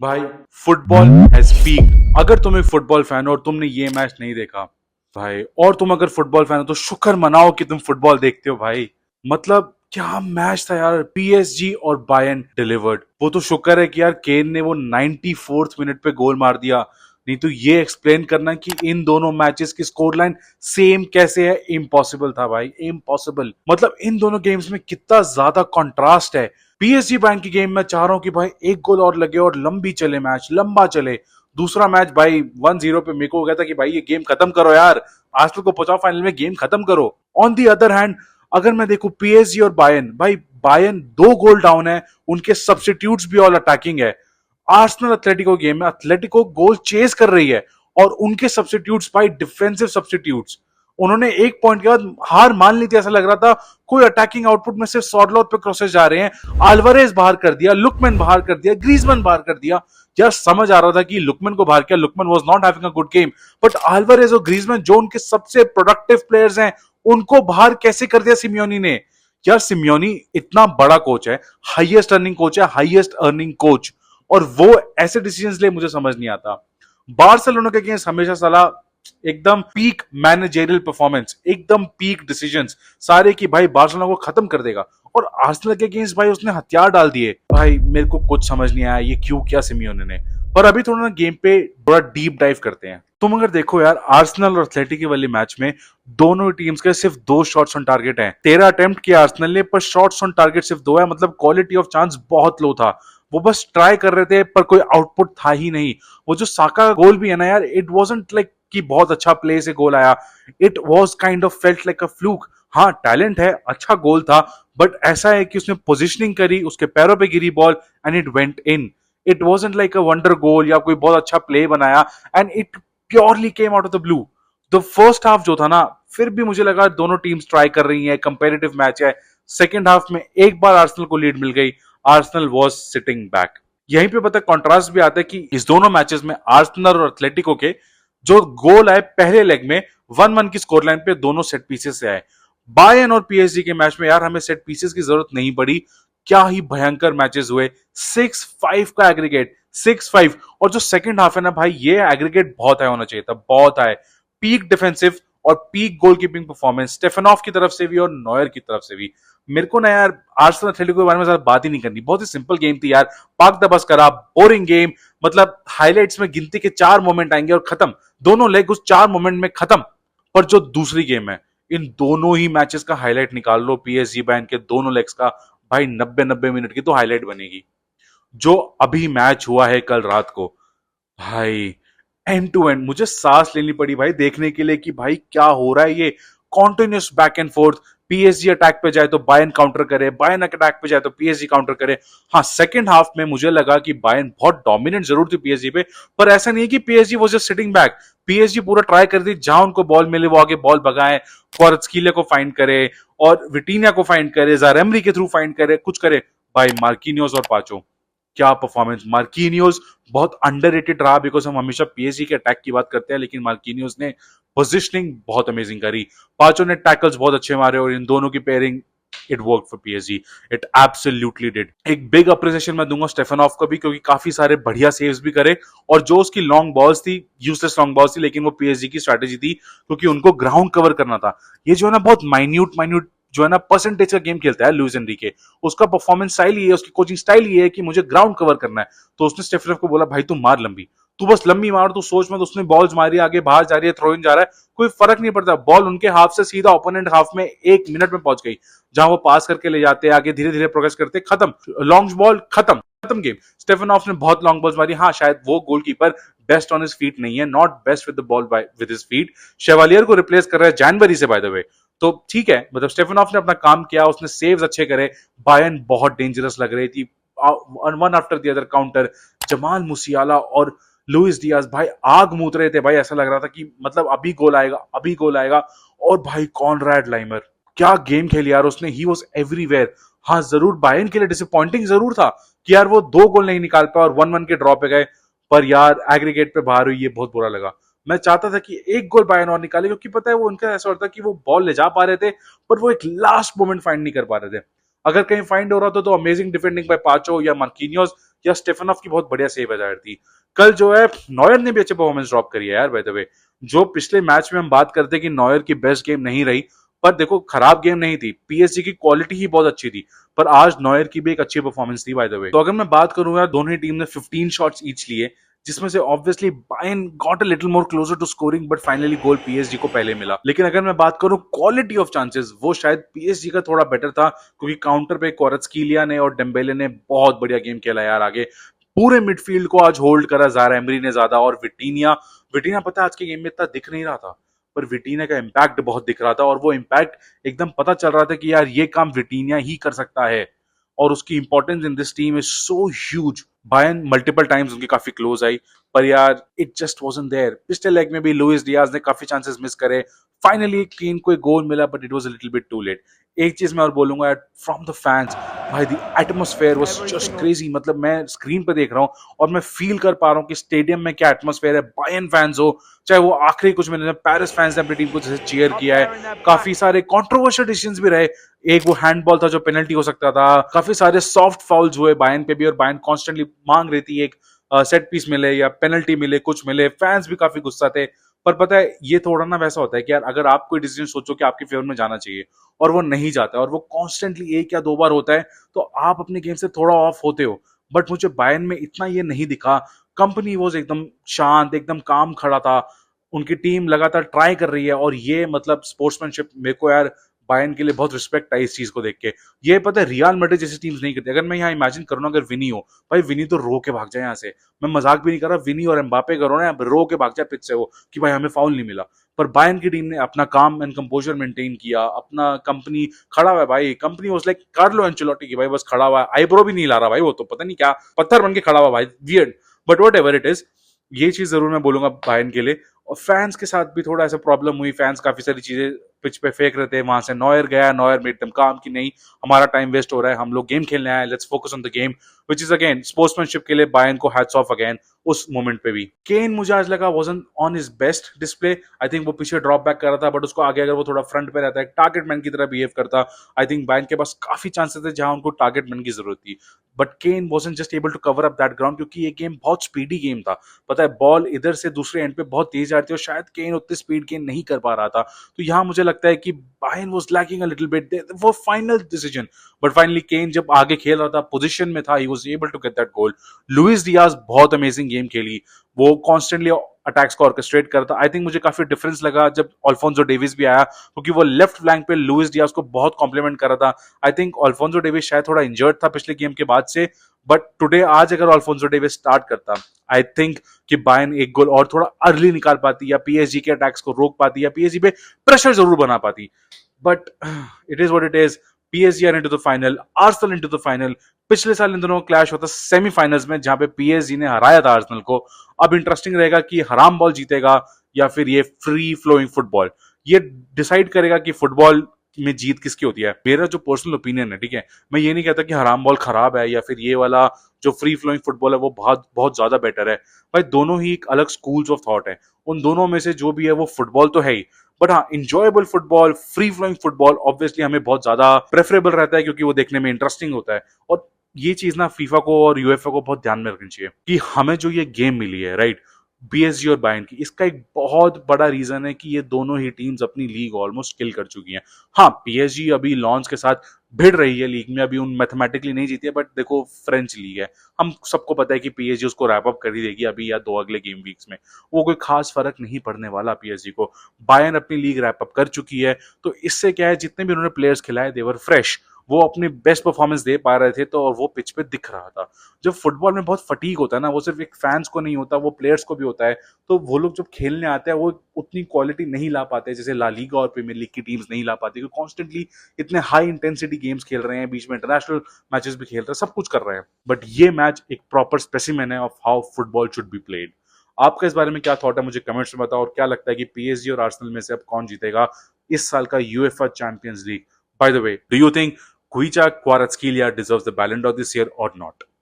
भाई football has peaked. अगर तुम एक फुटबॉल फैन हो और तुमने ये मैच नहीं देखा भाई, और तुम अगर फुटबॉल फैन हो तो शुक्र मनाओ कि तुम फुटबॉल देखते हो भाई। मतलब क्या मैच था यार। पीएसजी और बायर्न डिलीवर्ड। वो तो शुक्र है कि यार केन ने वो 94th मिनट पे गोल मार दिया, नहीं तो ये एक्सप्लेन करना कि इन दोनों मैचेस की स्कोर लाइन सेम कैसे है, इम्पॉसिबल था भाई, इम्पॉसिबल। मतलब इन दोनों गेम्स में कितना ज्यादा कंट्रास्ट है। पीएसजी बैंक की गेम में चाह रहा हूं कि भाई एक गोल और लगे और लंबी चले, मैच लंबा चले। दूसरा मैच भाई 1-0 पे मेरे को हो गया था कि भाई ये गेम खत्म करो यार, आर्सेनल को पहुंचाओ फाइनल में, गेम खत्म करो। ऑन दी अदर हैंड अगर मैं देखूं पीएसजी और बायर्न, भाई बायर्न 2 गोल डाउन है, उनके सब्स्टिट्यूट्स भी ऑल अटैकिंग है। आर्सेनल एथलेटिको गेम में एथलेटिको गोल चेस कर रही है और उनके सब्स्टिट्यूट्स भाई डिफेंसिव सब्स्टिट्यूट्स। उन्होंने एक पॉइंट के बाद हार मान ली थी, ऐसा लग रहा था कोई अटैकिंग आउटपुट में सिर्फ सॉर्डलॉट पे क्रॉसेस जा रहे हैं। अल्वारेज बाहर कर दिया, लुकमैन बाहर कर दिया, ग्रीजमैन बाहर कर दिया। यार समझ आ रहा था कि लुकमैन को बाहर किया, Lookman was not having a good game, but Alvarez और ग्रीजमैन जो उनके सबसे प्रोडक्टिव प्लेयर्स हैं, उनको बाहर कैसे कर दिया सिमियोनी ने। यार सिमियोनी इतना बड़ा कोच है, हाईएस्ट अर्निंग कोच है, हाईएस्ट अर्निंग कोच, और वो ऐसे डिसीजंस ले, मुझे समझ नहीं आता। बार्सिलोना के अगेंस्ट हमेशा सलाह एकदम पीक मैनेजरियल परफॉर्मेंस, एकदम पीक डिसीजंस सारे की भाई बार्सिलोना को खत्म कर देगा। और आर्सेनल के अगेंस्ट भाई उसने हथियार डाल दिए। भाई मेरे को कुछ समझ नहीं आया ये क्यों किया सिमियोने ने। पर अभी थोड़ा ना गेम पे थोड़ा डीप डाइव करते हैं। तुम अगर देखो यार आर्सेनल और एथलेटिक वाली मैच में दोनों टीम्स के सिर्फ 2 शॉट्स ऑन टारगेट हैं। 13 अटेम्प्ट किया आर्सेनल ने, पर शॉट्स ऑन टारगेट सिर्फ 2 है। मतलब क्वालिटी ऑफ चांस बहुत लो था। वो बस ट्राई कर रहे थे पर कोई आउटपुट था ही नहीं। वो जो साका गोल भी है ना यार, इट वाजंट लाइक कि बहुत अच्छा प्ले से गोल आया। It was kind of felt like a fluke. हाँ टैलेंट है, अच्छा गोल था, बट ऐसा है कि उसने पोजीशनिंग करी, उसके पैरों पे गिरी ball and it went in. It wasn't like a wonder goal या कोई बहुत अच्छा प्ले बनाया, and it purely came out of the blue. The first half जो था ना, फिर भी मुझे लगा दोनों टीम्स ट्राई कर रही हैं, कंपेरेटिव मैच है। सेकेंड हाफ में एक बार आर्सेनल को लीड मिल गई, आर्सेनल वाज सिटिंग बैक। यहीं पे पता कॉन्ट्रास्ट भी आता है कि इस दोनों मैचेस में आर्सेनल और एथलेटिको के जो गोल आए पहले लेग में 1-1 की स्कोर लाइन पे, दोनों सेट पीसेस से आए। बायर्न और पीएसजी के मैच में यार हमें सेट पीसेस की जरूरत नहीं पड़ी। क्या ही भयंकर मैचेस हुए। 6-5 का एग्रीगेट, 6-5। और जो सेकंड हाफ है ना भाई, ये एग्रीगेट बहुत हाई होना चाहिए था, बहुत हाई। पीक डिफेंसिव और पीक गोलकीपिंग परफॉर्मेंस स्टेफनॉफ की तरफ से भी और नॉयर की तरफ से भी। मेरे को ना यार आर्सेनल एथलेटिको के बारे में ज्यादा बात ही नहीं करनी, बहुत ही सिंपल गेम थी यार। पाक द बस करा, बोरिंग गेम। मतलब हाइलाइट्स में गिनती के 4 मोमेंट आएंगे और खत्म, दोनों लेग उस 4 मोमेंट में खत्म। पर जो दूसरी गेम है, इन दोनों ही मैचेस का हाईलाइट निकाल लो, पीएसजी बैंक के दोनों लेग्स का, भाई 90-90 मिनट की तो हाईलाइट बनेगी। जो अभी मैच हुआ है कल रात को, भाई एंड टू एंड मुझे सांस लेनी पड़ी भाई देखने के लिए कि भाई क्या हो रहा है ये। Continuous back and fourth, PSG attack पे जाए तो बायर्न काउंटर करे, बायर्न अटैक पे जाए तो पीएसजी काउंटर करे। हाँ सेकंड हाफ में मुझे लगा कि बायर्न बहुत डोमिनेंट जरूर थी पीएसजी पे, पर ऐसा नहीं कि PSG was just sitting back. PSG पूरा ट्राई कर दी, जहां उनको बॉल मिले वो आगे बॉल भगाएं, क्वारत्स्कीलिया को फाइंड करे और विटीनिया को फाइंड करे, जारेमरी के थ्रू फाइंड करे, कुछ करे। भाई मार्किनियोस और पाचो, क्या परफॉर्मेंस। मार्किनियोस बहुत अंडररेटेड रहा, बिकॉज हम हमेशा पीएसजी के अटैक की बात करते हैं, लेकिन मार्किनियोस ने पोजिशनिंग बहुत अमेजिंग करी। पांचों ने टैकल्स बहुत अच्छे मारे और इन दोनों की pairing, it work for PSG, it absolutely did. एक बिग अप्रिसिएशन मैं दूंगा स्टेफनॉफ को भी, क्योंकि काफी सारे बढ़िया सेव्स भी करे। और जो उसकी लॉन्ग बॉल्स थी, यूजलेस लॉन्ग बॉल्स थी, लेकिन वो पीएसजी की स्ट्रेटेजी थी, क्योंकि उनको ग्राउंड कवर करना था। ये जो है ना बहुत माइन्यूट माइन्यूट जो है ना परसेंटेज का गेम खेलता है लुइस एनरिके। उसका परफॉर्मेंस स्टाइल ये है, उसकी कोचिंग स्टाइल ये है कि मुझे ग्राउंड कवर करना है। तो उसने स्टेफनॉफ को बोला भाई तू मार लंबी, तू बस लंबी मार, तू सोच मत। उसने बॉल्स मारी, आगे बाहर जा रही है, थ्रो इन जा रहा है, कोई फर्क नहीं पड़ता। बॉल उनके हाफ से सीधा ओपोनेंट हाफ में 1 मिनट में पहुंच गई, जहां वो पास करके ले जाते, आगे धीरे धीरे प्रोग्रेस करते, खत्म लॉन्ग बॉल, खत्म खत्म गेम। स्टेफनॉफ ने बहुत लॉन्ग बॉल्स मारी। हाँ शायद वो goalkeeper best on his feet नहीं है, not best with the ball with his feet. Chevalier को रिप्लेस कर रहा है जनवरी से बाय द वे, तो ठीक है। मतलब स्टेफनॉफ ने अपना काम किया, उसने सेव्स अच्छे करे। बायर्न बहुत डेंजरस लग रही थी, one after the other counter. Jamal मुसियाला और लुइस डियाज भाई आग मूत रहे थे भाई, ऐसा लग रहा था कि मतलब अभी गोल आएगा, अभी गोल आएगा। और भाई कॉनराड लाइमर क्या गेम खेली यार उसने, ही वाज एवरीवेयर। हाँ जरूर बायर्न के लिए डिसअपॉइंटिंग जरूर था कि यार वो 2 गोल नहीं निकाल पाए और 1-1 के ड्रॉ पे गए, पर यार एग्रीगेट पे बाहर हुई, ये बहुत बुरा लगा। मैं चाहता था कि एक गोल बायर्न और निकाले, क्योंकि पता है वो उनका ऐसा होता कि वो बॉल ले जा पा रहे थे, पर वो एक लास्ट मोमेंट फाइंड नहीं कर पा रहे थे। अगर कहीं फाइंड हो रहा था तो अमेजिंग डिफेंडिंग बाय पाचो या मार्किनियोस, या स्टेफनॉफ की बहुत बढ़िया सेव है थी। कल जो है नॉयर ने भी अच्छे परफॉर्मेंस ड्रॉप करी है यार बाय द वे। जो पिछले मैच में हम बात करते कि नॉयर की बेस्ट गेम नहीं रही, पर देखो खराब गेम नहीं थी, पीएसजी की क्वालिटी ही बहुत अच्छी थी, पर आज नॉयर की भी एक अच्छी परफॉर्मेंस थी बाय द वे। तो अगर मैं बात करूं यार, दोनों ही टीम ने 15 शॉट्स ईच लिए, जिसमें से obviously Bayern got a little more closer to scoring, but finally goal PSG को पहले मिला। लेकिन अगर मैं बात करूं क्वालिटी ऑफ चांसेस, वो शायद पीएसजी का थोड़ा बेटर था, क्योंकि काउंटर पे क्वारात्स्कीलिया ने और डेम्बेले ने बहुत बढ़िया गेम खेला यार। आगे पूरे मिडफील्ड को आज होल्ड करा ज़ारा एमरी ने ज्यादा, और विटीनिया विटीनिया पता है आज के गेम में इतना दिख नहीं रहा था, पर विटीनिया का इम्पैक्ट बहुत दिख रहा था, और वो इम्पैक्ट एकदम पता चल रहा था कि यार ये काम विटीनिया ही कर सकता है, और उसकी importance in this team is so huge. Bayern multiple times उनकी काफी क्लोज आई, पर यार इट जस्ट वाजंट देयर। पिछले लेग में भी लुइस डियाज ने काफी चांसेस मिस करे, फाइनली केन को एक गोल मिला, but it was a little bit too late. एक चीज मैं और बोलूंगा फ्रॉम द फैंस, भाई the atmosphere was just crazy. मतलब मैं स्क्रीन पे देख रहा हूँ और मैं फील कर पा रहा हूँ कि स्टेडियम में क्या एटमॉस्फेयर है। बायर्न फैंस हो, चाहे वो आखिरी कुछ मिनट में पेरिस फैंस ने अपनी टीम को जैसे चीयर किया है, काफी सारे कंट्रोवर्शियल डिसीजंस भी रहे। एक वो हैंडबॉल था जो पेनल्टी हो सकता था, काफी सारे सॉफ्ट फाउल्स हुए बायर्न पे भी, और बायर्न कॉन्स्टेंटली मांग रही थी एक सेट पीस मिले या पेनल्टी मिले, कुछ मिले। फैंस भी काफी गुस्सा थे, पर पता है ये थोड़ा ना वैसा होता है कि यार अगर आप कोई डिसीजन सोचो कि आपके फेवर में जाना चाहिए और वो नहीं जाता, और वो कॉन्स्टेंटली एक या दो बार होता है, तो आप अपने गेम से थोड़ा ऑफ होते हो। बट मुझे बायर्न में इतना ये नहीं दिखा। कंपनी वो एकदम शांत, एकदम काम खड़ा था, उनकी टीम लगातार ट्राई कर रही है, और ये मतलब स्पोर्ट्समैनशिप मेरे को यार बायर्न के लिए बहुत रिस्पेक्ट आई इस चीज को देख के। ये पता है रियल मैड्रिड जैसी टीम्स नहीं करती। अगर मैं यहाँ इमेजिन करूँ ना, अगर विनी हो, भाई विनी तो रो के भाग जाए यहाँ से। मैं मजाक भी नहीं कर रहा, विनी और एम्बापे करो ना, रो के भाग जाए पिच से वो, कि भाई हमें फाउल नहीं मिला। पर बायर्न की टीम ने अपना काम एंड कंपोजर मेंटेन किया, अपना कंपनी खड़ा हुआ है भाई। Company was like Carlo Ancelotti की, भाई बस खड़ा हुआ है, आईब्रो भी नहीं ला रहा भाई, वो तो पता नहीं क्या पत्थर बन के खड़ा हुआ भाई, weird. But what ever it is, ये चीज जरूर मैं बोलूंगा बायर्न के लिए। और फैंस के साथ भी थोड़ा ऐसा प्रॉब्लम हुई, फैंस काफी सारी चीजें पिच पे फेंक रहे थे। वहां से नॉयर गया, नॉयर मेड देम काम कि नहीं हमारा टाइम वेस्ट हो रहा है, हम लोग गेम खेलने आए, let's focus on the game, which is again sportsmanship के लिए बायर्न को हैट्स ऑफ अगेन उस मोमेंट पे भी। केन मुझे आज लगा wasn't on his best display. I think वो पीछे ड्रॉप बैक कर रहा था, बट उसको आगे अगर वो थोड़ा फ्रंट पे रहता है, टारगेट मैन की तरह बिहेव करता, आई थिंक बायर्न के पास काफी चांसेस थे जहां उनको टारगेट मैन की जरूरत थी। But Kane wasn't just able to cover up that ground, क्योंकि ये गेम बहुत स्पीडी गेम था। पता है बॉल इधर से दूसरे एंड पे बहुत तेज आ रही थी, और शायद केन उतनी स्पीड गेन नहीं कर पा रहा था। तो यहाँ मुझे लगता है कि Bayern was lacking a little bit वो final decision. But finally Kane जब आगे खेल रहा था, पोजीशन में था, he was able to get that goal. Luis Diaz बहुत अमेजिंग गेम खेली, वो कॉन्स्टेंटली अटैक्स को ऑर्केस्ट्रेट करता। आई थिंक मुझे काफी डिफरेंस लगा जब अल्फोंसो डेविस भी आया, क्योंकि वो लेफ्ट फ्लैंक पे लुइस डियाज को बहुत कॉम्प्लीमेंट कर रहा था। आई थिंक अल्फोंसो डेविस शायद थोड़ा इंजर्ड था पिछले गेम के बाद से, बट टुडे आज अगर अल्फोंसो डेविस स्टार्ट करता, आई थिंक कि बायर्न एक गोल और थोड़ा अर्ली निकाल पाती, या पीएसजी के अटैक्स को रोक पाती, या पीएसजी पे प्रेशर जरूर बना पाती। But it is what it is. PSG are into the final, Arsenal into the final. पिछले साल इन दोनों का क्लैश होता सेमीफाइनल्स में, जहां पे पीएसजी ने हराया था आर्सेनल को। अब इंटरेस्टिंग रहेगा कि हराम बॉल जीतेगा या फिर ये फ्री फ्लोइंग फुटबॉल। ये डिसाइड करेगा कि फुटबॉल में जीत किसकी होती है। मेरा जो पर्सनल ओपिनियन है, ठीक है, मैं ये नहीं कहता कि हराम बॉल खराब है या फिर ये वाला जो फ्री फ्लोइंग फुटबॉल है वो बहुत बहुत ज्यादा बेटर है। भाई दोनों ही एक अलग स्कूल्स ऑफ थॉट है, उन दोनों में से जो भी है वो फुटबॉल तो है ही, बट हाँ enjoyable football, free flowing football obviously हमें बहुत ज्यादा प्रेफरेबल रहता है, क्योंकि वो देखने में इंटरेस्टिंग होता है। और ये चीज ना फीफा को और यूएफए को बहुत ध्यान में रखनी चाहिए कि हमें जो ये गेम मिली है, राइट, पीएसजी और बायर्न की, इसका एक बहुत बड़ा रीजन है कि ये दोनों ही टीम्स अपनी लीग ऑलमोस्ट किल कर चुकी हैं। हाँ पीएसजी अभी लॉन्च के साथ भिड़ रही है लीग में, अभी उन मैथमेटिकली नहीं जीती है, बट देखो फ्रेंच लीग है, हम सबको पता है कि पीएसजी उसको रैप अप कर ही देगी अभी या दो अगले गेम वीक्स में। वो कोई खास फर्क नहीं पड़ने वाला पीएसजी को। बायर्न अपनी लीग रैप अप कर चुकी है, तो इससे क्या है, जितने भी उन्होंने प्लेयर्स खिलाए देवर फ्रेश, वो अपनी बेस्ट परफॉर्मेंस दे पा रहे थे, तो और वो पिच पे दिख रहा था। जब फुटबॉल में बहुत फटीक होता है ना, वो सिर्फ एक फैंस को नहीं होता, वो प्लेयर्स को भी होता है। तो वो लोग जब खेलने आते हैं वो उतनी क्वालिटी नहीं ला पाते जैसे ला लीगा और प्रीमियर लीग की टीम्स नहीं ला पाती, क्योंकि कॉन्स्टेंटली इतने हाई इंटेंसिटी गेम्स खेल रहे हैं, बीच में इंटरनेशनल मैचेस भी खेल रहे हैं, सब कुछ कर रहे हैं। बट ये मैच एक प्रॉपर स्पेसिमेन है of how football should be played. आपका इस बारे में क्या थॉट है, मुझे कमेंट्स में बताओ। और क्या लगता है कि पीएसजी और आर्सेनल में से अब कौन जीतेगा इस साल का UEFA champions league? By the way, do you think Kuicha Kvaratskhelia deserves the Ballon d'Or this year or not?